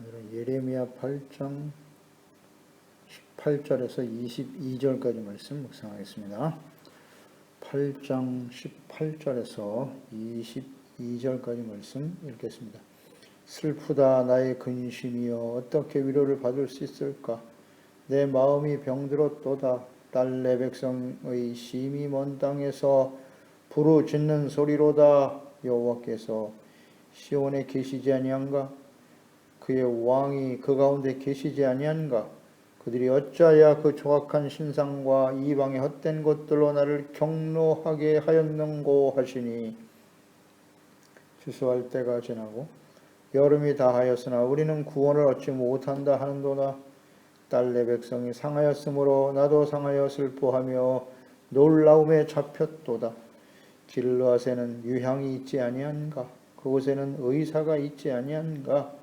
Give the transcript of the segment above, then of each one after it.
오늘은 예레미야 8장 18절에서 22절까지 말씀 묵상하겠습니다. 8장 18절에서 22절까지 말씀 읽겠습니다. 슬프다 나의 근심이여 어떻게 위로를 받을 수 있을까? 내 마음이 병들었도다. 딸 내 백성의 심히 먼 땅에서 부르짖는 소리로다. 여호와께서 시온에 계시지 아니한가? 그의 왕이 그 가운데 계시지 아니한가? 그들이 어찌하여 그 조악한 신상과 이방의 헛된 것들로 나를 경노하게 하였는고 하시니. 추수할 때가 지나고 여름이 다하였으나 우리는 구원을 얻지 못한다 하는도다. 딸 내 백성이 상하였으므로 나도 상하여 슬퍼하며 놀라움에 잡혔도다. 길르앗에는 유향이 있지 아니한가? 그곳에는 의사가 있지 아니한가?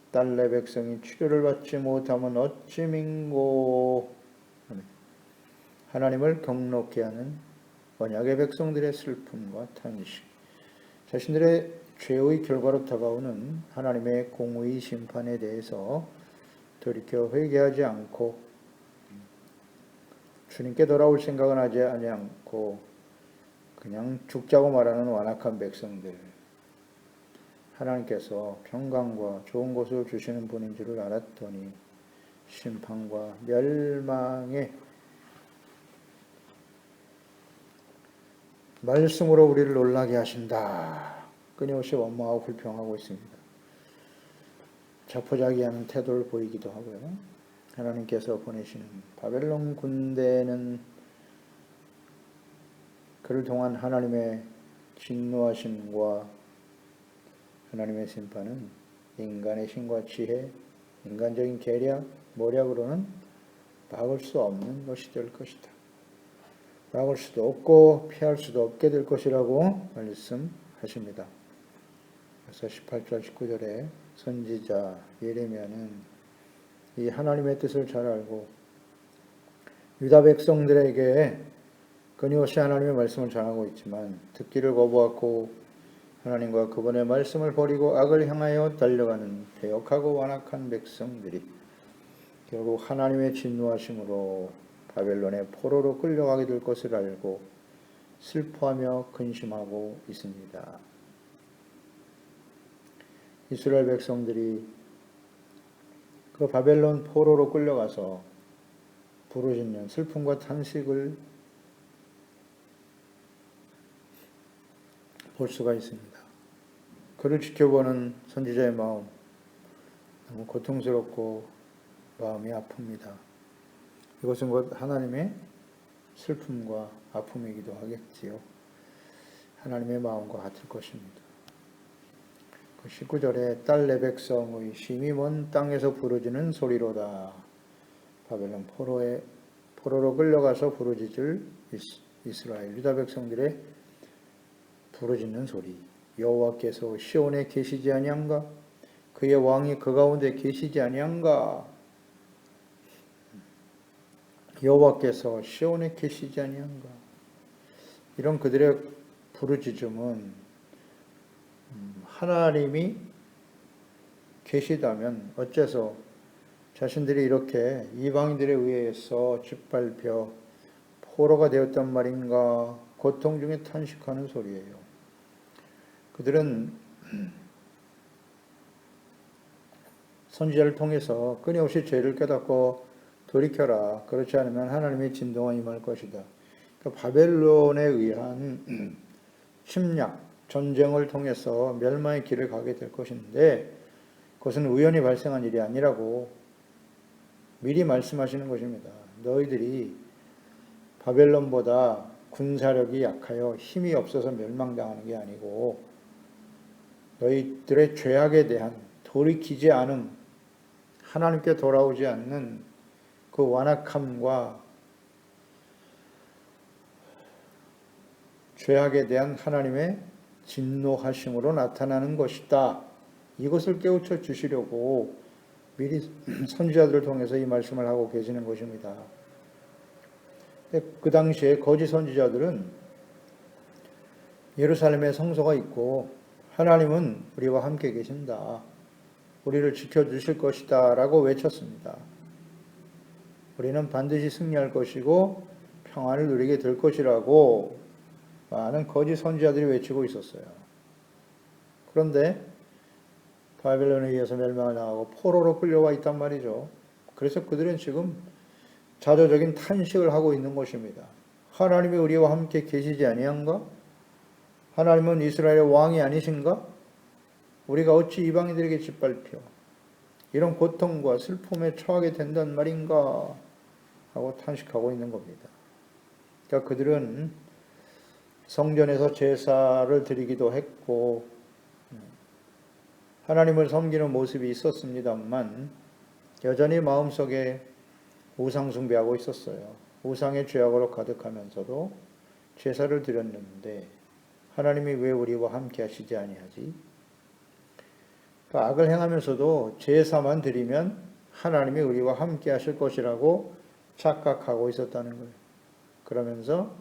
딸 내 백성이 치료를 받지 못하면 어찌 민고. 하나님을 경록케 하는 언약의 백성들의 슬픔과 탄식, 자신들의 죄의 결과로 다가오는 하나님의 공의 심판에 대해서 돌이켜 회개하지 않고 주님께 돌아올 생각은 하지 않고 그냥 죽자고 말하는 완악한 백성들, 하나님께서 평강과 좋은 것을 주시는 분인 줄을 알았더니 심판과 멸망의 말씀으로 우리를 놀라게 하신다. 끊임없이 원망하고 불평하고 있습니다. 자포자기하는 태도를 보이기도 하고요. 하나님께서 보내시는 바벨론 군대는 그를 통한 하나님의 진노하심과 하나님의 심판은 인간의 힘과 지혜, 인간적인 계략, 모략으로는 막을 수 없는 것이 될 것이다. 막을 수도 없고 피할 수도 없게 될 것이라고 말씀하십니다. 그래서 18절 19절에 선지자 예레미야는 이 하나님의 뜻을 잘 알고 유다 백성들에게 끊임없이 하나님의 말씀을 전하고 있지만 듣기를 거부하고 하나님과 그분의 말씀을 버리고 악을 향하여 달려가는 배역하고 완악한 백성들이 결국 하나님의 진노하심으로 바벨론의 포로로 끌려가게 될 것을 알고 슬퍼하며 근심하고 있습니다. 이스라엘 백성들이 그 바벨론 포로로 끌려가서 부르짖는 슬픔과 탄식을 볼 수가 있습니다. 그를 지켜보는 선지자의 마음, 너무 고통스럽고 마음이 아픕니다. 이것은 곧 하나님의 슬픔과 아픔이기도 하겠지요. 하나님의 마음과 같을 것입니다. 그 19절에 딸 내 백성의 심히 먼 땅에서 부르짖는 소리로다. 바벨론 포로로 끌려가서 부르짖을 이스라엘 유다 백성들의 부르짖는 소리. 여호와께서 시온에 계시지 아니한가? 그의 왕이 그 가운데 계시지 아니한가? 여호와께서 시온에 계시지 아니한가? 이런 그들의 부르짖음은 하나님이 계시다면 어째서 자신들이 이렇게 이방인들에 의해서 짓밟혀 포로가 되었단 말인가? 고통 중에 탄식하는 소리예요. 그들은 선지자를 통해서 끊임없이 죄를 깨닫고 돌이켜라. 그렇지 않으면 하나님의 진노가 임할 것이다. 그러니까 바벨론에 의한 침략, 전쟁을 통해서 멸망의 길을 가게 될 것인데 그것은 우연히 발생한 일이 아니라고 미리 말씀하시는 것입니다. 너희들이 바벨론보다 군사력이 약하여 힘이 없어서 멸망당하는 게 아니고 너희들의 죄악에 대한 돌이키지 않음, 하나님께 돌아오지 않는 그 완악함과 죄악에 대한 하나님의 진노하심으로 나타나는 것이다. 이것을 깨우쳐 주시려고 미리 선지자들을 통해서 이 말씀을 하고 계시는 것입니다. 그 당시에 거짓 선지자들은 예루살렘에 성소가 있고 하나님은 우리와 함께 계신다. 우리를 지켜주실 것이다 라고 외쳤습니다. 우리는 반드시 승리할 것이고 평안을 누리게 될 것이라고 많은 거짓 선지자들이 외치고 있었어요. 그런데 바벨론에 의해서 멸망을 당하고 포로로 끌려와 있단 말이죠. 그래서 그들은 지금 자조적인 탄식을 하고 있는 것입니다. 하나님이 우리와 함께 계시지 아니한가? 하나님은 이스라엘의 왕이 아니신가? 우리가 어찌 이방인들에게 짓밟혀 이런 고통과 슬픔에 처하게 된단 말인가? 하고 탄식하고 있는 겁니다. 그러니까 그들은 성전에서 제사를 드리기도 했고 하나님을 섬기는 모습이 있었습니다만 여전히 마음속에 우상 숭배하고 있었어요. 우상의 죄악으로 가득하면서도 제사를 드렸는데 하나님이 왜 우리와 함께 하시지 아니하지? 그러니까 악을 행하면서도 제사만 드리면 하나님이 우리와 함께 하실 것이라고 착각하고 있었다는 거예요. 그러면서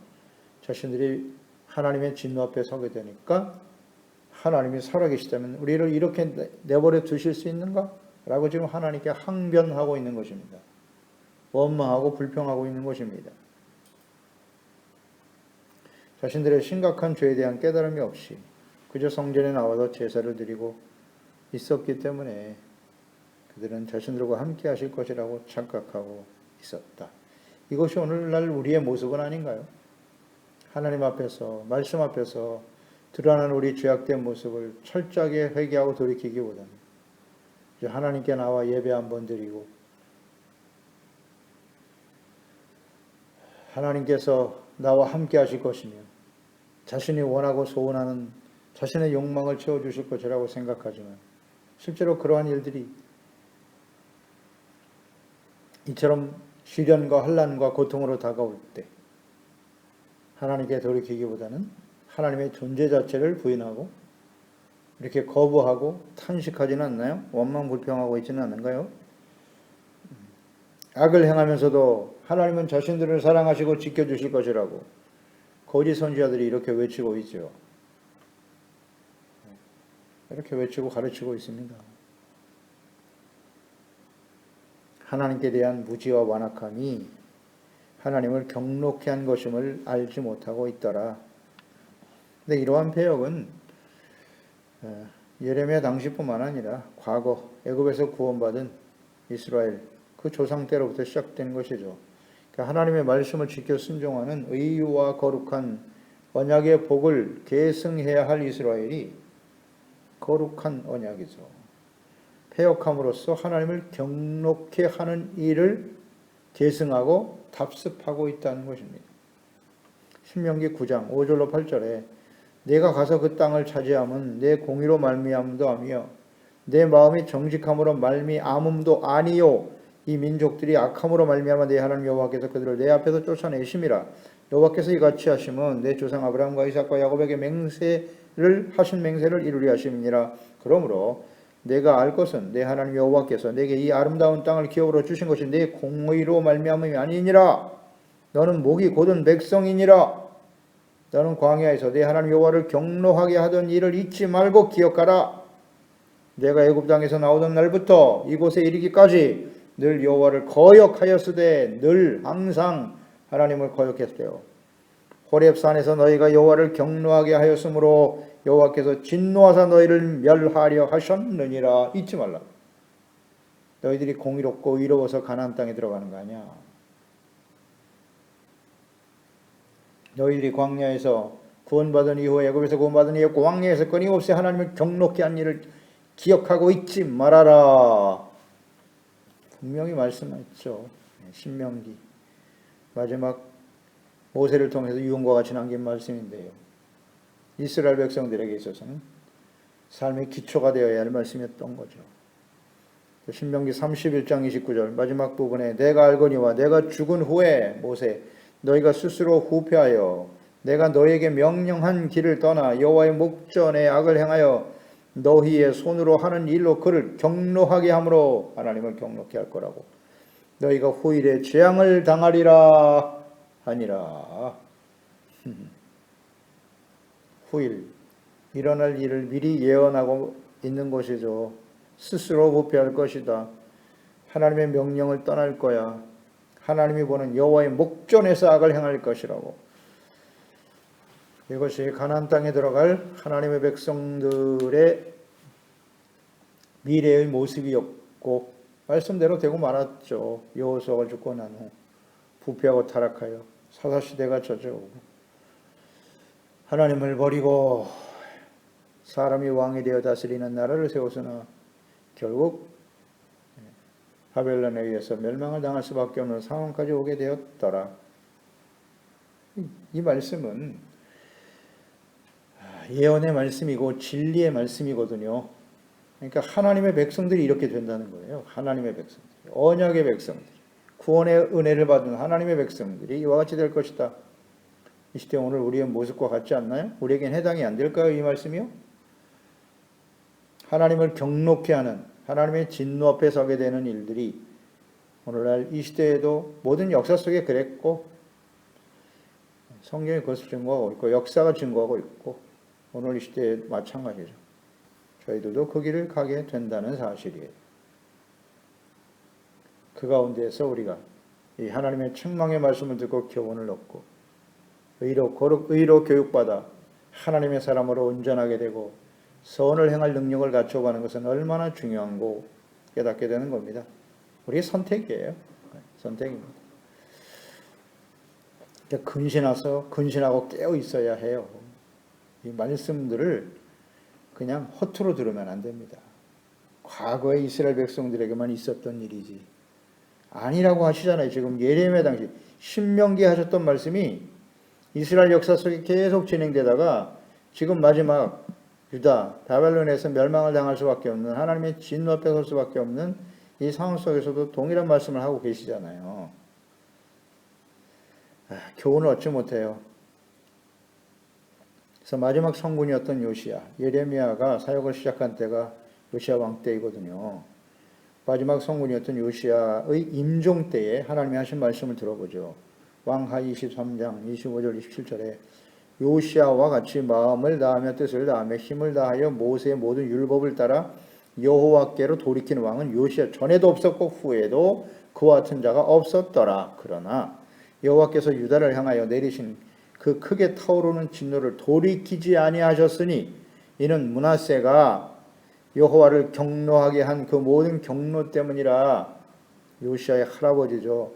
자신들이 하나님의 진노 앞에 서게 되니까 하나님이 살아계시다면 우리를 이렇게 내버려 두실 수 있는가? 라고 지금 하나님께 항변하고 있는 것입니다. 원망하고 불평하고 있는 것입니다. 자신들의 심각한 죄에 대한 깨달음이 없이 그저 성전에 나와서 제사를 드리고 있었기 때문에 그들은 자신들과 함께 하실 것이라고 착각하고 있었다. 이것이 오늘날 우리의 모습은 아닌가요? 하나님 앞에서 말씀 앞에서 드러나는 우리 죄악된 모습을 철저하게 회개하고 돌이키기보다는 이제 하나님께 나와 예배 한번 드리고 하나님께서 나와 함께 하실 것이며 자신이 원하고 소원하는 자신의 욕망을 채워주실 것이라고 생각하지만 실제로 그러한 일들이 이처럼 시련과 환난과 고통으로 다가올 때 하나님께 돌이키기보다는 하나님의 존재 자체를 부인하고 이렇게 거부하고 탄식하지는 않나요? 원망불평하고 있지는 않은가요? 악을 행하면서도 하나님은 자신들을 사랑하시고 지켜주실 것이라고 거짓 선지자들이 이렇게 외치고 있죠. 이렇게 외치고 가르치고 있습니다. 하나님께 대한 무지와 완악함이 하나님을 경록케 한 것임을 알지 못하고 있더라. 근데 이러한 패역은 예레미야 당시뿐만 아니라 과거 애굽에서 구원받은 이스라엘 그 조상 때로부터 시작된 것이죠. 그러니까 하나님의 말씀을 지켜 순종하는 의와 거룩한 언약의 복을 계승해야 할 이스라엘이 거룩한 언약이죠. 패역함으로써 하나님을 경록케 하는 일을 계승하고 답습하고 있다는 것입니다. 신명기 9장 5절로 8절에 내가 가서 그 땅을 차지함은 내 공의로 말미암음도 아니요 내 마음이 정직함으로 말미암음도 아니요 이 민족들이 악함으로 말미암아 내 하나님 여호와께서 그들을 내 앞에서 쫓아내심이라. 여호와께서 이같이 하심은 내 조상 아브라함과 이삭과 야곱에게 하신 맹세를 이루리 하심이니라. 그러므로 내가 알 것은 내 하나님 여호와께서 내게 이 아름다운 땅을 기업으로 주신 것이 내 공의로 말미암음이 아니니라. 너는 목이 곧은 백성이니라. 너는 광야에서 내 하나님 여호와를 경노하게 하던 일을 잊지 말고 기억하라. 내가 애굽 땅에서 나오던 날부터 이곳에 이르기까지 늘 여호와를 거역하였으되 늘 항상 하나님을 거역했대요. 호렙산에서 너희가 여호와를 경노하게 하였으므로 여호와께서 진노하사 너희를 멸하려 하셨느니라. 잊지 말라. 너희들이 공의롭고 의로워서 가나안 땅에 들어가는 거 아니야. 너희들이 광야에서 구원받은 이후에 애굽에서 구원받은 이후에 광야에서 끊임없이 하나님을 경노케 한 일을 기억하고 있지 말아라. 분명히 말씀했죠. 신명기 마지막 모세를 통해서 유언과 같이 남긴 말씀인데요. 이스라엘 백성들에게 있어서는 삶의 기초가 되어야 할 말씀이었던 거죠. 신명기 31장 29절 마지막 부분에 내가 알거니와 내가 죽은 후에 모세 너희가 스스로 후패하여 내가 너희에게 명령한 길을 떠나 여호와의 목전에 악을 행하여 너희의 손으로 하는 일로 그를 경노하게 함으로 하나님을 경노케 할 거라고. 너희가 후일에 재앙을 당하리라 하니라. 후일 일어날 일을 미리 예언하고 있는 것이죠. 스스로 부패할 것이다. 하나님의 명령을 떠날 거야. 하나님이 보는 여호와의 목전에서 악을 행할 것이라고. 이것이 가나안 땅에 들어갈 하나님의 백성들의 미래의 모습이었고 말씀대로 되고 말았죠. 여호수아가 죽고 난 후 부패하고 타락하여 사사시대가 젖어오고 하나님을 버리고 사람이 왕이 되어 다스리는 나라를 세웠으나 결국 바벨론에 의해서 멸망을 당할 수밖에 없는 상황까지 오게 되었더라. 이 말씀은 예언의 말씀이고 진리의 말씀이거든요. 그러니까 하나님의 백성들이 이렇게 된다는 거예요. 하나님의 백성들, 언약의 백성들, 구원의 은혜를 받은 하나님의 백성들이 이와 같이 될 것이다. 이 시대 오늘 우리의 모습과 같지 않나요? 우리에겐 해당이 안 될까요? 이 말씀이요? 하나님을 경록케 하는 하나님의 진노 앞에 서게 되는 일들이 오늘날 이 시대에도 모든 역사 속에 그랬고 성경이 그것을 증거하고 있고 역사가 증거하고 있고 오늘 이 시대에 마찬가지죠. 저희들도 그 길을 가게 된다는 사실이에요. 그 가운데에서 우리가 이 하나님의 책망의 말씀을 듣고 교훈을 얻고 의로 교육받아 하나님의 사람으로 온전하게 되고 선을 행할 능력을 갖춰가는 것은 얼마나 중요한고 깨닫게 되는 겁니다. 우리의 선택이에요. 선택입니다. 근신하고 깨어 있어야 해요. 이 말씀들을 그냥 허투루 들으면 안 됩니다. 과거의 이스라엘 백성들에게만 있었던 일이지 아니라고 하시잖아요. 지금 예레미야 당시 신명기에 하셨던 말씀이 이스라엘 역사 속에 계속 진행되다가 지금 마지막 유다, 바벨론에서 멸망을 당할 수밖에 없는 하나님의 진노 앞에 설 수밖에 없는 이 상황 속에서도 동일한 말씀을 하고 계시잖아요. 교훈을 얻지 못해요. 그래서 마지막 성군이었던 요시야, 예레미야가 사역을 시작한 때가 요시야 왕 때이거든요. 마지막 성군이었던 요시야의 임종 때에 하나님이 하신 말씀을 들어보죠. 왕하 23장 25절 27절에 요시야와 같이 마음을 다하며 뜻을 다하며 힘을 다하여 모세의 모든 율법을 따라 여호와께로 돌이키는 왕은 요시야 전에도 없었고 후에도 그와 같은 자가 없었더라. 그러나 여호와께서 유다를 향하여 내리신 그 크게 타오르는 진노를 돌이키지 아니하셨으니 이는 므낫세가 여호와를 경노하게 한 그 모든 경노 때문이라. 요시야의 할아버지죠.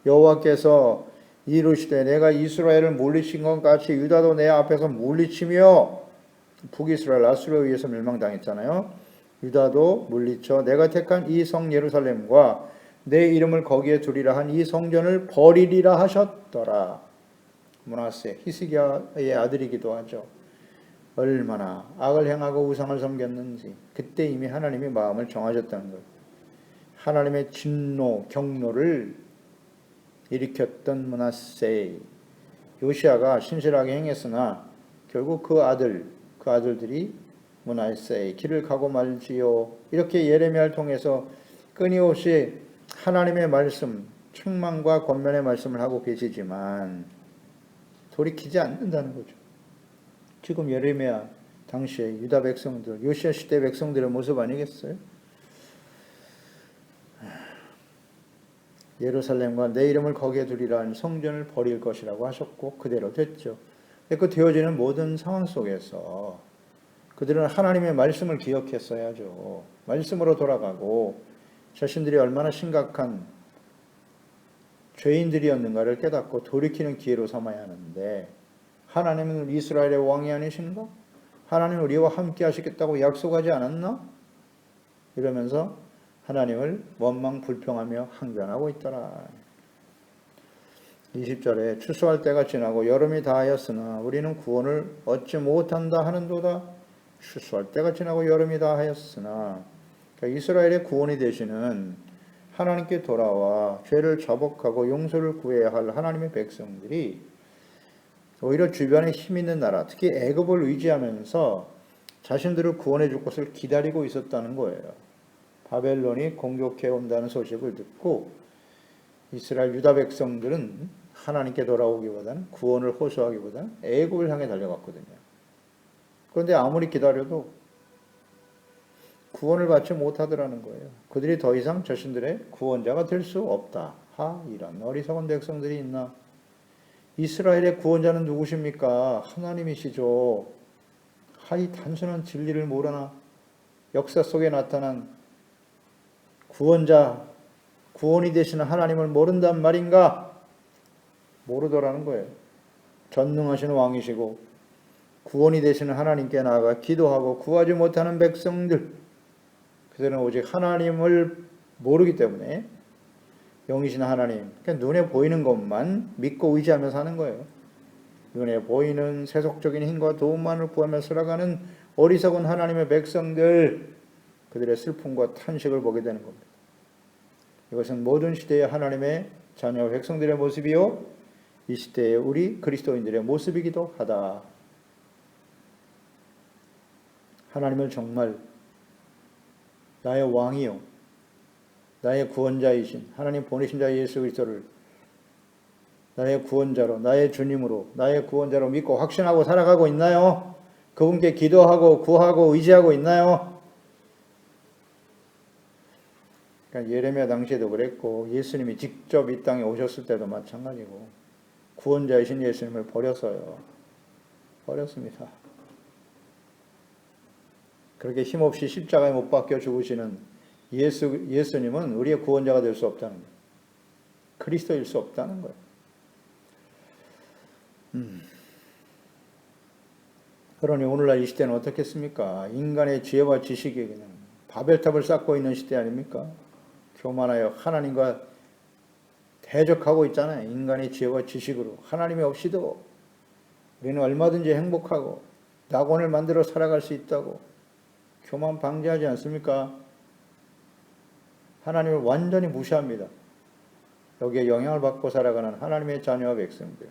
여호와께서 이르시되 내가 이스라엘을 물리친 것 같이 유다도 내 앞에서 물리치며 북이스라엘 아수르에 의해서 멸망당했잖아요. 유다도 물리쳐 내가 택한 이 성 예루살렘과 내 이름을 거기에 두리라 한 이 성전을 버리리라 하셨더라. 므낫세 히스기야의 아들이기도 하죠. 얼마나 악을 행하고 우상을 섬겼는지 그때 이미 하나님이 마음을 정하셨다는 것. 하나님의 진노, 경노를 일으켰던 므낫세 요시야가 신실하게 행했으나 결국 그 아들들이 므낫세의 길을 가고 말지요. 이렇게 예레미야를 통해서 끊임없이 하나님의 말씀, 책망과 권면의 말씀을 하고 계시지만 돌이키지 않는다는 거죠. 지금 예레미야 당시에 유다 백성들, 요시야 시대 백성들의 모습 아니겠어요? 예루살렘과 내 이름을 거기에 두리라 한 성전을 버릴 것이라고 하셨고 그대로 됐죠. 그 되어지는 모든 상황 속에서 그들은 하나님의 말씀을 기억했어야죠. 말씀으로 돌아가고 자신들이 얼마나 심각한 죄인들이었는가를 깨닫고 돌이키는 기회로 삼아야 하는데 하나님은 이스라엘의 왕이 아니신가? 하나님은 우리와 함께 하시겠다고 약속하지 않았나? 이러면서 하나님을 원망 불평하며 항변하고 있더라. 20절에 추수할 때가 지나고 여름이 다하였으나 우리는 구원을 얻지 못한다 하는도다. 추수할 때가 지나고 여름이 다하였으나 그러니까 이스라엘의 구원이 되시는 하나님께 돌아와 죄를 자복하고 용서를 구해야 할 하나님의 백성들이 오히려 주변에 힘 있는 나라, 특히 애굽을 의지하면서 자신들을 구원해 줄 것을 기다리고 있었다는 거예요. 바벨론이 공격해 온다는 소식을 듣고 이스라엘 유다 백성들은 하나님께 돌아오기보다는 구원을 호소하기보다는 애굽을 향해 달려갔거든요. 그런데 아무리 기다려도 구원을 받지 못하더라는 거예요. 그들이 더 이상 자신들의 구원자가 될 수 없다. 이런 어리석은 백성들이 있나? 이스라엘의 구원자는 누구십니까? 하나님이시죠. 이 단순한 진리를 모르나? 역사 속에 나타난 구원자, 구원이 되시는 하나님을 모른단 말인가? 모르더라는 거예요. 전능하신 왕이시고 구원이 되시는 하나님께 나아가 기도하고 구하지 못하는 백성들, 그들은 오직 하나님을 모르기 때문에 영이신 하나님, 그러니까 눈에 보이는 것만 믿고 의지하며 사는 거예요. 눈에 보이는 세속적인 힘과 도움만을 구하며 살아가는 어리석은 하나님의 백성들, 그들의 슬픔과 탄식을 보게 되는 겁니다. 이것은 모든 시대의 하나님의 자녀 백성들의 모습이요, 이 시대의 우리 그리스도인들의 모습이기도 하다. 하나님을 정말 나의 왕이요, 나의 구원자이신 하나님 보내신 자 예수 그리스도를 나의 구원자로, 나의 주님으로, 나의 구원자로 믿고 확신하고 살아가고 있나요? 그분께 기도하고 구하고 의지하고 있나요? 그러니까 예레미야 당시에도 그랬고 예수님이 직접 이 땅에 오셨을 때도 마찬가지고 구원자이신 예수님을 버렸습니다. 그렇게 힘없이 십자가에 못 박혀 죽으시는 예수님은 우리의 구원자가 될 수 없다는 거예요. 그리스도일 수 없다는 거예요. 그러니 오늘날 이 시대는 어떻겠습니까? 인간의 지혜와 지식이 그냥 바벨탑을 쌓고 있는 시대 아닙니까? 교만하여 하나님과 대적하고 있잖아요. 인간의 지혜와 지식으로. 하나님이 없이도 우리는 얼마든지 행복하고 낙원을 만들어 살아갈 수 있다고 교만 방지하지 않습니까? 하나님을 완전히 무시합니다. 여기에 영향을 받고 살아가는 하나님의 자녀와 백성들.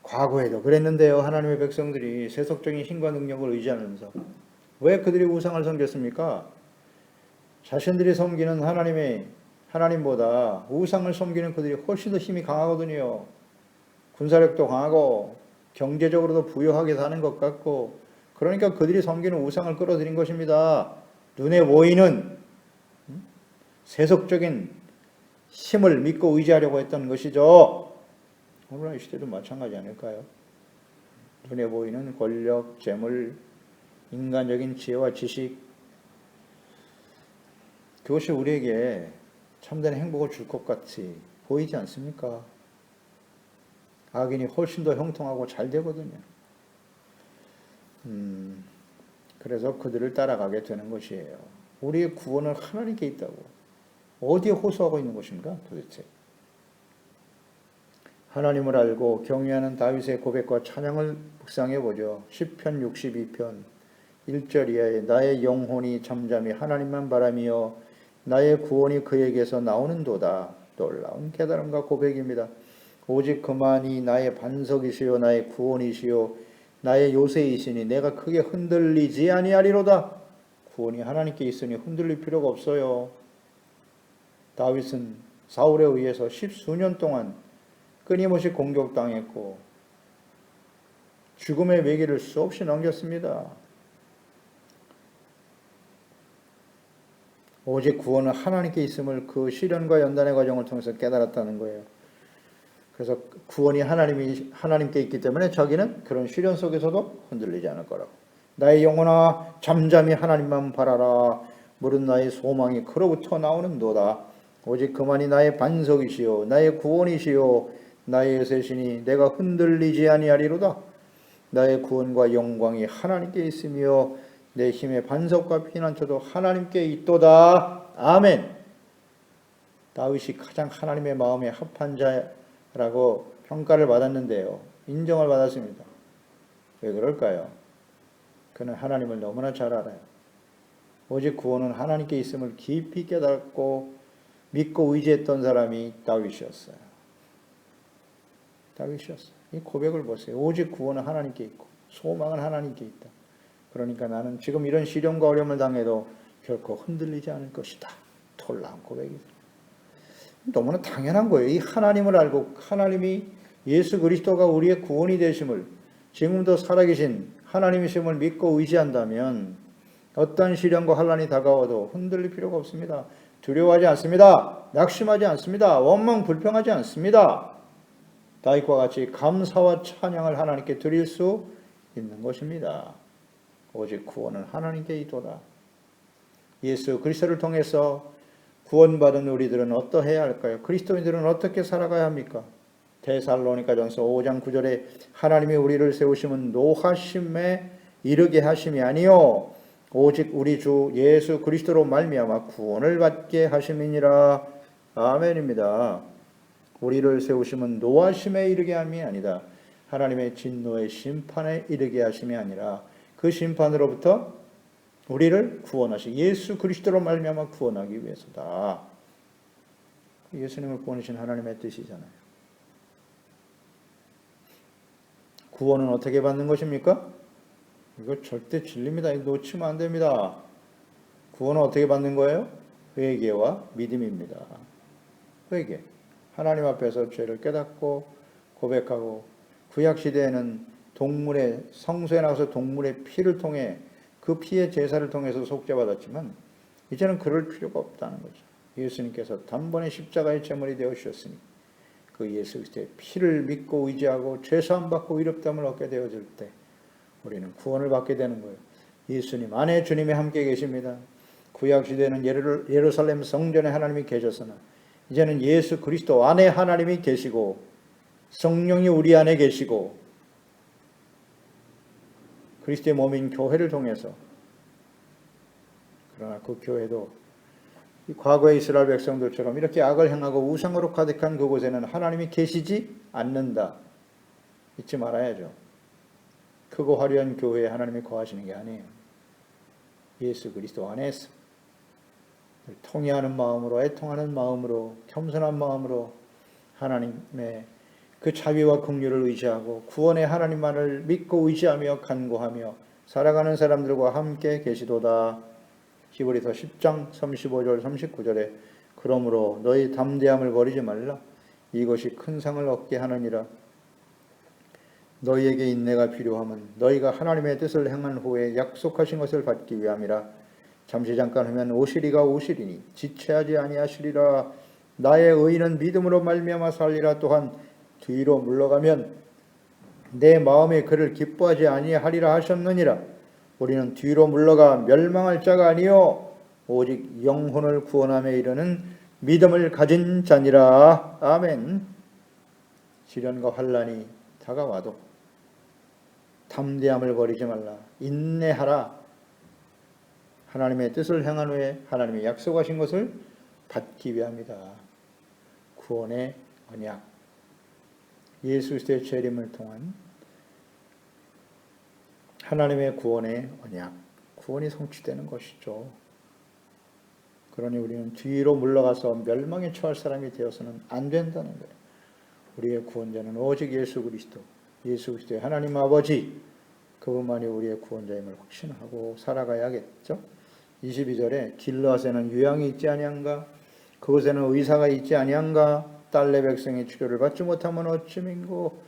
과거에도 그랬는데요. 하나님의 백성들이 세속적인 힘과 능력을 의지하면서 왜 그들이 우상을 섬겼습니까? 자신들이 섬기는 하나님보다 우상을 섬기는 그들이 훨씬 더 힘이 강하거든요. 군사력도 강하고 경제적으로도 부유하게 사는 것 같고, 그러니까 그들이 섬기는 우상을 끌어들인 것입니다. 눈에 보이는 세속적인 힘을 믿고 의지하려고 했던 것이죠. 오늘날 이 시대도 마찬가지 아닐까요? 눈에 보이는 권력, 재물, 인간적인 지혜와 지식, 그것이 우리에게 참된 행복을 줄 것 같이 보이지 않습니까? 악인이 훨씬 더 형통하고 잘 되거든요. 그래서 그들을 따라가게 되는 것이에요. 우리의 구원은 하나님께 있다고. 어디에 호소하고 있는 것인가 도대체? 하나님을 알고 경외하는 다윗의 고백과 찬양을 묵상해 보죠. 시편 62편 1절 이하에 나의 영혼이 잠잠히 하나님만 바라며 나의 구원이 그에게서 나오는도다. 놀라운 깨달음과 고백입니다. 오직 그만이 나의 반석이시요 나의 구원이시요 나의 요새이시니 내가 크게 흔들리지 아니하리로다. 구원이 하나님께 있으니 흔들릴 필요가 없어요. 다윗은 사울에 의해서 10수년 동안 끊임없이 공격당했고 죽음의 외길을 수없이 넘겼습니다. 오직 구원은 하나님께 있음을 그 시련과 연단의 과정을 통해서 깨달았다는 거예요. 그래서 구원이 하나님께 있기 때문에 자기는 그런 시련 속에서도 흔들리지 않을 거라고. 나의 영혼아 잠잠히 하나님만 바라라. 물은 나의 소망이 그로부터 나오는도다. 오직 그만이 나의 반석이시요 나의 구원이시요 나의 요새시니 내가 흔들리지 아니하리로다. 나의 구원과 영광이 하나님께 있으며 내 힘의 반석과 피난처도 하나님께 있도다. 아멘. 다윗이 가장 하나님의 마음에 합한 자라고 평가를 받았는데요. 인정을 받았습니다. 왜 그럴까요? 그는 하나님을 너무나 잘 알아요. 오직 구원은 하나님께 있음을 깊이 깨닫고 믿고 의지했던 사람이 다윗이었어요. 이 고백을 보세요. 오직 구원은 하나님께 있고 소망은 하나님께 있다. 그러니까 나는 지금 이런 시련과 어려움을 당해도 결코 흔들리지 않을 것이다. 놀라운 고백이다. 너무나 당연한 거예요. 이 하나님을 알고 하나님이 예수 그리스도가 우리의 구원이 되심을, 지금도 살아계신 하나님이심을 믿고 의지한다면 어떤 시련과 환난이 다가와도 흔들릴 필요가 없습니다. 두려워하지 않습니다. 낙심하지 않습니다. 원망 불평하지 않습니다. 다윗과 같이 감사와 찬양을 하나님께 드릴 수 있는 것입니다. 오직 구원은 하나님께 있도다. 예수 그리스도를 통해서 구원받은 우리들은 어떠해야 할까요? 그리스도인들은 어떻게 살아가야 합니까? 데살로니가전서 5장 9절에 하나님이 우리를 세우심은 노하심에 이르게 하심이 아니요 오직 우리 주 예수 그리스도로 말미암아 구원을 받게 하심이니라. 아멘입니다. 우리를 세우심은 노하심에 이르게 함이 아니다. 하나님의 진노의 심판에 이르게 하심이 아니라 그 심판으로부터 우리를 구원하시 예수 그리스도로 말미암아 구원하기 위해서다. 예수님을 구원하신 하나님의 뜻이잖아요. 구원은 어떻게 받는 것입니까? 이거 절대 진리입니다. 이거 놓치면 안 됩니다. 구원은 어떻게 받는 거예요? 회개와 믿음입니다. 회개. 하나님 앞에서 죄를 깨닫고 고백하고 구약시대에는 동물의 성소에 나가서 동물의 피를 통해 그 피의 제사를 통해서 속죄받았지만 이제는 그럴 필요가 없다는 거죠. 예수님께서 단번에 십자가의 제물이 되어주셨으니 그 예수 그리스도의 피를 믿고 의지하고 죄사함 받고 의롭다함을 얻게 되어질 때 우리는 구원을 받게 되는 거예요. 예수님 안에 주님이 함께 계십니다. 구약시대에는 예루살렘 성전에 하나님이 계셨으나 이제는 예수 그리스도 안에 하나님이 계시고 성령이 우리 안에 계시고 그리스도의 몸인 교회를 통해서 그러나 그 교회도 과거의 이스라엘 백성들처럼 이렇게 악을 행하고 우상으로 가득한 그곳에는 하나님이 계시지 않는다. 잊지 말아야죠. 크고 화려한 교회에 하나님이 거하시는 게 아니에요. 예수 그리스도 안에서 통회하는 마음으로 애통하는 마음으로 겸손한 마음으로 하나님의 그 자비와 긍휼을 의지하고 구원의 하나님만을 믿고 의지하며 간구하며 살아가는 사람들과 함께 계시도다. 히브리서 10장 35절 39절에 그러므로 너희 담대함을 버리지 말라. 이것이 큰 상을 얻게 하느니라. 너희에게 인내가 필요함은 너희가 하나님의 뜻을 행한 후에 약속하신 것을 받기 위함이라. 잠시 잠깐 하면 오시리가 오시리니 지체하지 아니하시리라. 나의 의인은 믿음으로 말미암아 살리라. 또한 뒤로 물러가면 내 마음에 그를 기뻐하지 아니하리라 하셨느니라. 우리는 뒤로 물러가 멸망할 자가 아니요 오직 영혼을 구원함에 이르는 믿음을 가진 자니라. 아멘. 시련과 환난이 다가와도 담대함을 버리지 말라. 인내하라. 하나님의 뜻을 행한 후에 하나님이 약속하신 것을 받기 위함이다. 구원의 언약. 예수 그리스도의 재림을 통한 하나님의 구원의 언약. 구원이 성취되는 것이죠. 그러니 우리는 뒤로 물러가서 멸망에 처할 사람이 되어서는 안 된다는 거예요. 우리의 구원자는 오직 예수 그리스도, 예수 그리스도의 하나님 아버지, 그분만이 우리의 구원자임을 확신하고 살아가야겠죠. 22절에 길르앗에는 유향이 있지 아니한가? 그곳에는 의사가 있지 아니한가? 딸내 백성의 치료를 받지 못하면 어찌민고?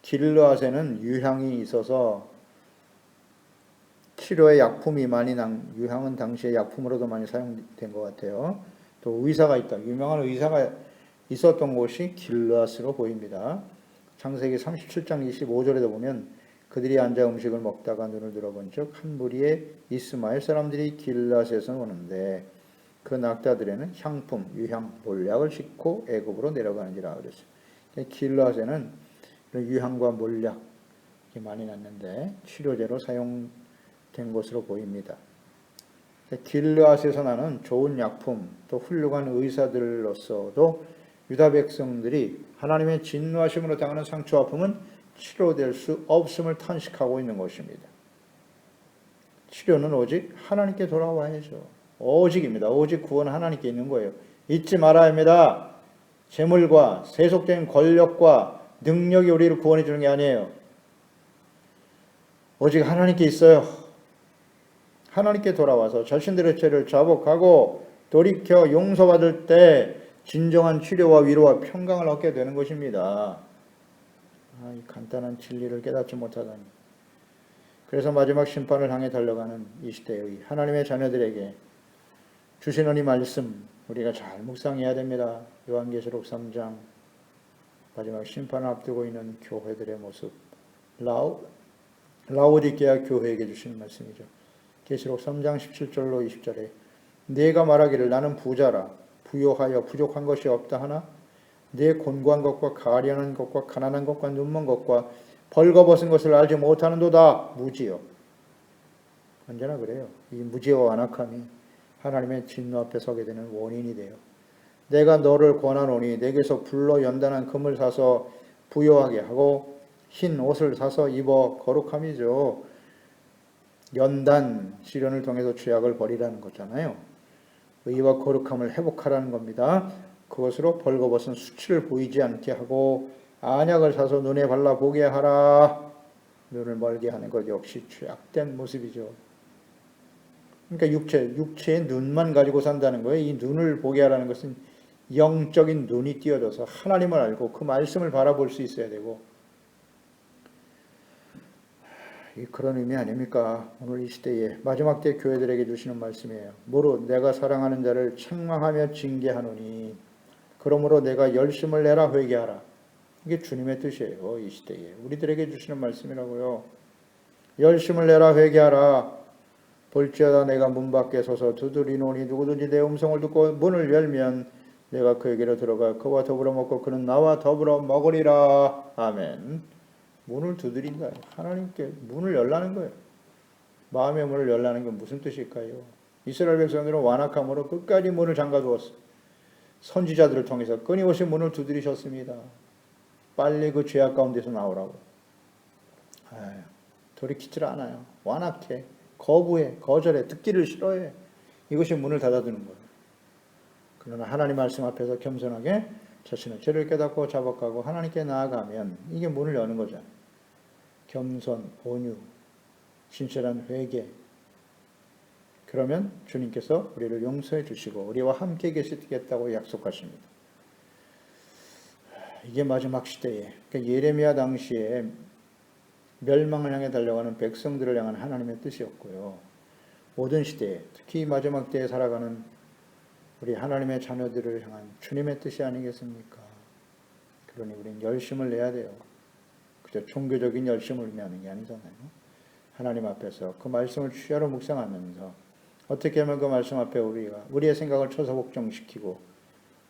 길르앗에는 유향이 있어서 치료의 약품이 많이 유향은 당시에 약품으로도 많이 사용된 것 같아요. 또 의사가 있다. 유명한 의사가 있었던 곳이 길르앗으로 보입니다. 창세기 37장 25절에도 보면 그들이 앉아 음식을 먹다가 눈을 들어본 즉 한 무리의 이스마엘 사람들이 길르앗에서 오는데 그 낙타들에는 향품, 유향, 몰약을 싣고 애굽으로 내려가는지라 그랬어요. 길르앗에는 유향과 몰약이 많이 났는데 치료제로 사용된 것으로 보입니다. 길르앗에서 나는 좋은 약품, 또 훌륭한 의사들로서도 유다 백성들이 하나님의 진노하심으로 당하는 상처 아픔은 치료될 수 없음을 탄식하고 있는 것입니다. 치료는 오직 하나님께 돌아와야죠. 오직입니다. 오직 구원은 하나님께 있는 거예요. 잊지 말아야 합니다. 재물과 세속적인 권력과 능력이 우리를 구원해 주는 게 아니에요. 오직 하나님께 있어요. 하나님께 돌아와서 자신들의 죄를 자복하고 돌이켜 용서받을 때 진정한 치료와 위로와 평강을 얻게 되는 것입니다. 이 간단한 진리를 깨닫지 못하다니. 그래서 마지막 심판을 향해 달려가는 이 시대의 하나님의 자녀들에게 주시는 이 말씀 우리가 잘 묵상해야 됩니다. 요한계시록 3장 마지막 심판을 앞두고 있는 교회들의 모습, 라오디게아 교회에게 주시는 말씀이죠. 계시록 3장 17절로 20절에 네가 말하기를 나는 부자라 부요하여 부족한 것이 없다 하나 네 곤고한 것과 가련한 것과 가난한 것과 눈먼 것과 벌거벗은 것을 알지 못하는도다. 무지요. 언제나 그래요. 이 무지와 완악함이 하나님의 진노 앞에 서게 되는 원인이 돼요. 내가 너를 권하노니 내게서 불로 연단한 금을 사서 부요하게 하고 흰 옷을 사서 입어. 거룩함이죠. 연단, 시련을 통해서 죄악을 버리라는 거잖아요. 의와 거룩함을 회복하라는 겁니다. 그것으로 벌거벗은 수치를 보이지 않게 하고 안약을 사서 눈에 발라 보게 하라. 눈을 멀게 하는 것 역시 죄악된 모습이죠. 그러니까 육체의 눈만 가지고 산다는 거예요. 이 눈을 보게 하라는 것은 영적인 눈이 띄어져서 하나님을 알고 그 말씀을 바라볼 수 있어야 되고, 그런 의미 아닙니까? 오늘 이 시대에 마지막 때 교회들에게 주시는 말씀이에요. 무릇 내가 사랑하는 자를 책망하며 징계하노니 그러므로 내가 열심을 내라 회개하라. 이게 주님의 뜻이에요. 이 시대에 우리들에게 주시는 말씀이라고요. 열심을 내라 회개하라. 볼지어다 내가 문 밖에 서서 두드리노니 누구든지 내 음성을 듣고 문을 열면 내가 그에게로 들어가 그와 더불어 먹고 그는 나와 더불어 먹으리라. 아멘. 문을 두드린다. 하나님께 문을 열라는 거예요. 마음의 문을 열라는 게 무슨 뜻일까요? 이스라엘 백성들은 완악함으로 끝까지 문을 잠가두었어요. 선지자들을 통해서 끊임없이 문을 두드리셨습니다. 빨리 그 죄악 가운데서 나오라고. 돌이키질 않아요. 완악해, 거부해, 거절해, 듣기를 싫어해. 이것이 문을 닫아두는 거예요. 그러나 하나님 말씀 앞에서 겸손하게 자신의 죄를 깨닫고 자복하고 하나님께 나아가면 이게 문을 여는 거잖아요. 겸손, 온유, 진실한 회개. 그러면 주님께서 우리를 용서해 주시고 우리와 함께 계시겠다고 약속하십니다. 이게 마지막 시대에, 그러니까 예레미야 당시에 멸망을 향해 달려가는 백성들을 향한 하나님의 뜻이었고요. 모든 시대에, 특히 마지막 때에 살아가는 우리 하나님의 자녀들을 향한 주님의 뜻이 아니겠습니까? 그러니 우리는 열심을 내야 돼요. 그저 종교적인 열심을 의미하는 게 아니잖아요. 하나님 앞에서 그 말씀을 취하로 묵상하면서 어떻게 하면 그 말씀 앞에 우리가 우리의 생각을 처소복종시키고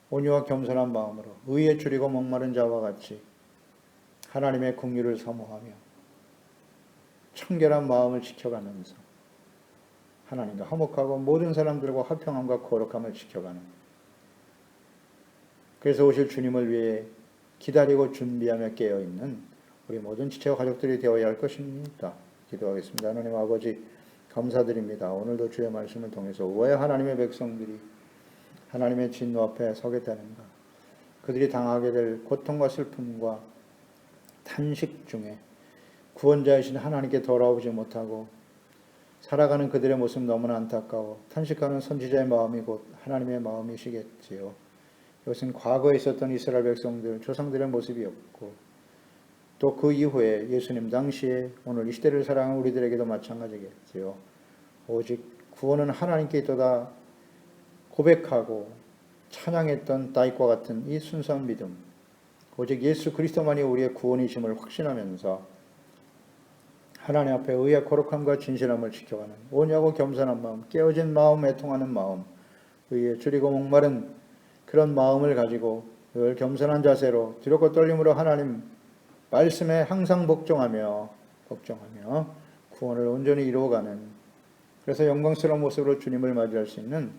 온유와 겸손한 마음으로 의에 줄이고 목마른 자와 같이 하나님의 긍휼을 사모하며 청결한 마음을 지켜가면서 하나님과 화목하고 모든 사람들과 화평함과 거룩함을 지켜가는, 그래서 오실 주님을 위해 기다리고 준비하며 깨어있는 우리 모든 지체와 가족들이 되어야 할 것입니다. 기도하겠습니다. 하나님 아버지 감사드립니다. 오늘도 주의 말씀을 통해서 왜 하나님의 백성들이 하나님의 진노 앞에 서겠다는가, 그들이 당하게 될 고통과 슬픔과 탄식 중에 구원자이신 하나님께 돌아오지 못하고 살아가는 그들의 모습 너무나 안타까워 탄식하는 선지자의 마음이 곧 하나님의 마음이시겠지요. 이것은 과거에 있었던 이스라엘 백성들, 조상들의 모습이었고 또 그 이후에 예수님 당시에 오늘 이 시대를 살아가는 우리들에게도 마찬가지겠지요. 오직 구원은 하나님께 있도다 고백하고 찬양했던 다윗과 같은 이 순수한 믿음, 오직 예수 그리스도만이 우리의 구원이심을 확신하면서 하나님 앞에 의의 거룩함과 진실함을 지켜가는 온유하고 겸손한 마음, 깨어진 마음, 애통하는 마음, 의에 줄이고 목마른 그런 마음을 가지고 늘 겸손한 자세로 두렵고 떨림으로 하나님 말씀에 항상 복종하며 구원을 온전히 이루어가는, 그래서 영광스러운 모습으로 주님을 맞이할 수 있는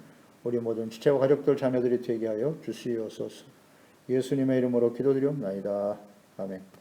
우리 모든 지체와 가족들, 자녀들이 되게 하여 주시옵소서. 예수님의 이름으로 기도드리옵나이다. 아멘.